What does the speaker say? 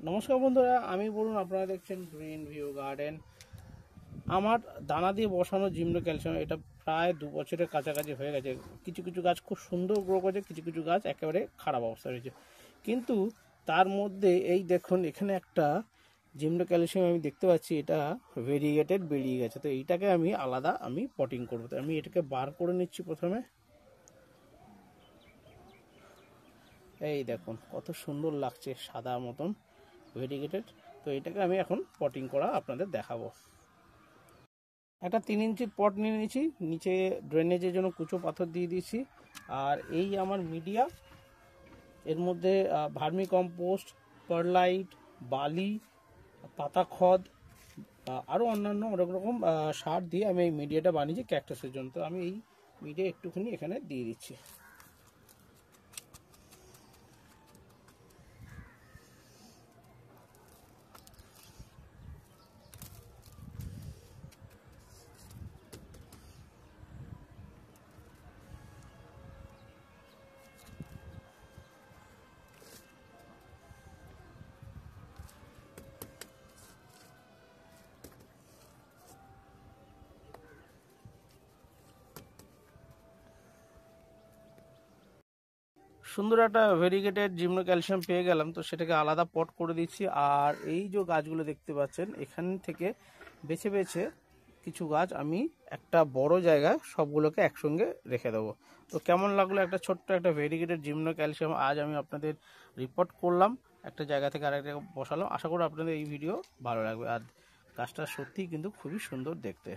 নমস্কার বন্ধুরা, আমি বলুন, আপনারা দেখছেন গ্রিন ভিউ গার্ডেন। আমার দানা দিয়ে বসানো জিমনো ক্যালসিয়াম এটা প্রায় 2 বছরের কাছাকাছি হয়ে গেছে। কিছু কিছু গাছ খুব সুন্দর গ্রো করেছে, কিছু কিছু গাছ একেবারে খারাপ অবস্থা রয়েছে। কিন্তু তার মধ্যে এই দেখুন, এখানে একটা জিমনো ক্যালসিয়াম আমি দেখতে পাচ্ছি, এটা ভেরিগেটেড বেরিয়ে গেছে। তো এইটাকে আমি আলাদা পটিং করবো। তো আমি এটাকে বার করে নিচ্ছি প্রথমে। এই দেখুন কত সুন্দর লাগছে, সাদা মতন ভেরিগেটেড। তো এটাকে আমি এখন পটিং করা আপনাদের দেখাবো। একটা 3 ইঞ্চির পট নিয়ে নিয়েছি, নিচে ড্রেনেজের জন্য কুচো পাথর দিয়ে দিয়েছি। আর এই আমার মিডিয়া, এর মধ্যে ভার্মি কম্পোস্ট, পারলাইট, বালি, পাতা খদ, আরও অন্যান্য অনেক রকম সার দিয়ে আমি এই মিডিয়াটা বানিয়েছি ক্যাকটাসের জন্য। তো আমি এই মিডিয়া একটুখানি এখানে দিয়ে দিচ্ছি। সুন্দর একটা ভেরিগেটেড জিমনো ক্যালসিয়াম পেয়ে গেলাম। তো সেটাকে আলাদা পট করে দিচ্ছি। আর এই যে গাছগুলো দেখতে পাচ্ছেন, এখান থেকে বেছে বেছে কিছু গাছ আমি একটা বড় জায়গায় সবগুলোকে একসঙ্গে রেখে দেবো। তো কেমন লাগলো একটা ছোট্ট একটা ভেরিগেটেড জিমনো ক্যালসিয়াম আজ আমি আপনাদের রিপোর্ট করলাম, একটা জায়গা থেকে আরেক জায়গায় বসালাম। আশা করি আপনাদের এই ভিডিও ভালো লাগবে। আর গাছটা সত্যিই কিন্তু খুবই সুন্দর দেখতে।